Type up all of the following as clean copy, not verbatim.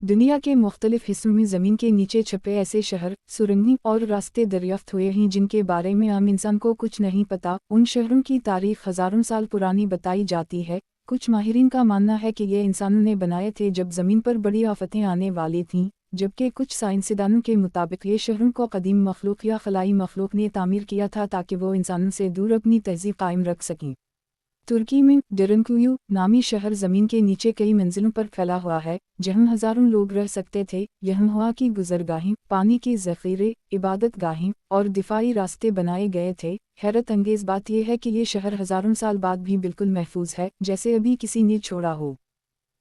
दुनिया के मुख्तलिफ हिस्सों में ज़मीन के नीचे छपे ऐसे शहर, सुरंगें और रास्ते दरियाफ्त हुए हैं जिनके बारे में आम इंसान को कुछ नहीं पता। उन शहरों की तारीख हज़ारों साल पुरानी बताई जाती है। कुछ माहिरीन का मानना है कि ये इंसानों ने बनाए थे जब ज़मीन पर बड़ी आफतें आने वाली थीं, जबकि कुछ साइंसदानों के मुताबिक ये शहरों को कदीम मखलूक या खलाई मखलूक ने तामीर किया था ताकि वो इंसानों से दूर अपनी तहज़ीब कायम रख सकें। तुर्की में डेरेनकुयू नामी शहर ज़मीन के नीचे कई मंजिलों पर फैला हुआ है, जहां हज़ारों लोग रह सकते थे। यहाँ हवा की गुज़रगाहें, पानी के ज़ख़ीरे, इबादत गाहें और दिफाई रास्ते बनाए गए थे। हैरत अंगेज़ बात यह है कि ये शहर हज़ारों साल बाद भी बिल्कुल महफूज है, जैसे अभी किसी ने छोड़ा हो।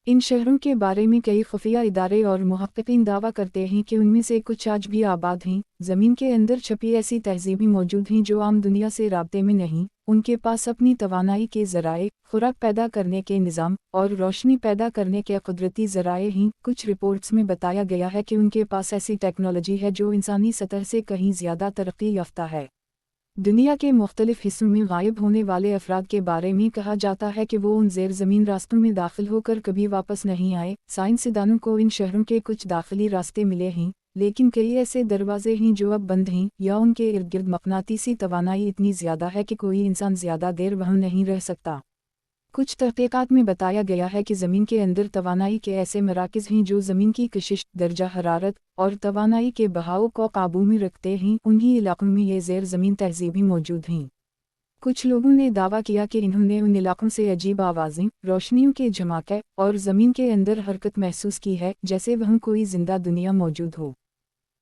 इन शहरों के बारे में कई खुफिया इदारे और मुहक्किकीन दावा करते हैं कि उनमें से कुछ आज भी आबाद हैं। ज़मीन के अंदर छपी ऐसी तहज़ीबें मौजूद हैं जो आम दुनिया से राब्ते में नहीं। उनके पास अपनी तवानाई के ज़राए, खुराक पैदा करने के निज़ाम और रोशनी पैदा करने के कुदरती ज़राए हैं। कुछ रिपोर्ट्स में बताया गया है कि उनके पास ऐसी टेक्नोलॉजी है जो इंसानी सतह से कहीं ज़्यादा तरक्की याफ्ता है। दुनिया के मुख्तलिफ हिस्सों में गायब होने वाले अफराद के बारे में कहा जाता है कि वो उन ज़ेर ज़मीन रास्तों में दाखिल होकर कभी वापस नहीं आए। साइंसदानों को इन शहरों के कुछ दाखिली रास्ते मिले हैं, लेकिन कई ऐसे दरवाजे हैं जो अब बंद हैं या उनके इर्द गिर्द मकनातीसी तवानाई इतनी ज़्यादा है कि कोई इंसान ज़्यादा देर वहाँ नहीं रह सकता। कुछ तहक़ीक़ात में बताया गया है कि ज़मीन के अंदर तवानाई के ऐसे मराकज़ हैं जो ज़मीन की कशिश, दर्जा हरारत और तवानाई के बहाव को काबू में रखते हैं। उन्हीं इलाक़ों में ये ज़ेर ज़मीन तहज़ीबें मौजूद हैं। कुछ लोगों ने दावा किया कि इन्होंने उन इलाक़ों से अजीब आवाज़ें, रोशनियों के झमाके और ज़मीन के अंदर हरकत महसूस की है, जैसे वहाँ कोई ज़िंदा दुनिया मौजूद हो।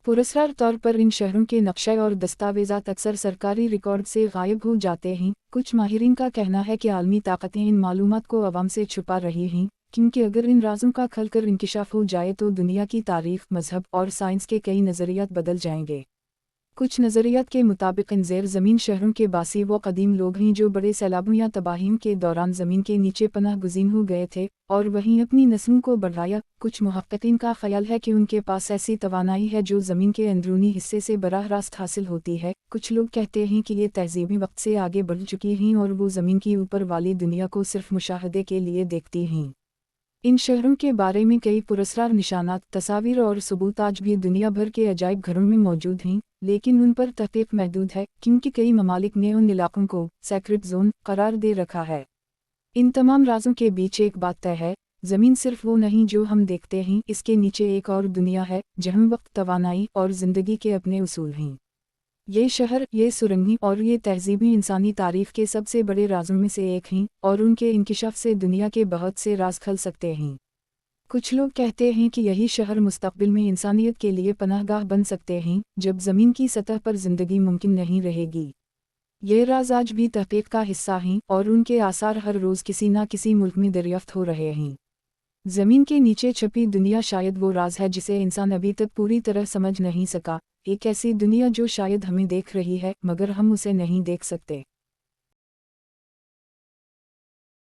पुरस्कार तौर पर इन शहरों के नक्शे और दस्तावेज़ात अक्सर सरकारी रिकॉर्ड से गायब हो जाते हैं। कुछ माहिरीन का कहना है कि आलमी ताकतें इन मालूमात को अवाम से छुपा रही हैं, क्योंकि अगर इन राज़ों का खलकर इंकिशाफ हो जाए तो दुनिया की तारीख़, मज़हब और साइंस के कई नज़रियात बदल जाएंगे। कुछ नज़रियात के मुताबिक इन ज़ेर ज़मीन शहरों के बासी वो कदीम लोग हैं जो बड़े सैलाबों या तबाहियों के दौरान ज़मीन के नीचे पनाह गुज़ीन हो गए थे और वहीं अपनी नस्लों को बढ़ाया। कुछ मुहक्किकीन का ख्याल है कि उनके पास ऐसी तवानाई है जो ज़मीन के अंदरूनी हिस्से से बराह रास्त हासिल होती है। कुछ लोग कहते हैं कि ये तहज़ीबें वक्त से आगे बढ़ चुकी हैं और वो ज़मीन की ऊपर वाली दुनिया को सिर्फ मुशाहदे के लिए देखती हैं। इन शहरों के बारे में कई पुरस्कार निशानात, तस्वीर और सबूत आज भी दुनिया भर के अजायब घरों में मौजूद हैं, लेकिन उन पर तहक़ीक़ महदूद है क्योंकि कई ममालिक ने उन इलाक़ों को सेक्रेट ज़ोन करार दे रखा है। इन तमाम राज़ों के बीच एक बात तय है, ज़मीन सिर्फ वो नहीं जो हम देखते हैं, इसके नीचे एक और दुनिया है जहाँ वक्त, तवानाई और ज़िंदगी के अपने उसूल हैं। ये शहर, ये सुरंगें और ये तहज़ीबें इंसानी तारीख़ के सबसे बड़े राज़ों में से एक हैं और उनके इंकिशाफ से दुनिया के बहुत से राज खल सकते हैं। कुछ लोग कहते हैं कि यही शहर मुस्तक़बिल में इंसानियत के लिए पनाहगाह बन सकते हैं जब ज़मीन की सतह पर ज़िंदगी मुमकिन नहीं रहेगी। ये राज आज भी तहक़ीक़ का हिस्सा हैं और उनके आसार हर रोज़ किसी न किसी मुल्क में दरियाफ्त हो रहे हैं। ज़मीन के नीचे छपी दुनिया शायद वो राज है जिसे इंसान अभी तक पूरी तरह समझ नहीं सका, एक ऐसी दुनिया जो शायद हमें देख रही है मगर हम उसे नहीं देख सकते।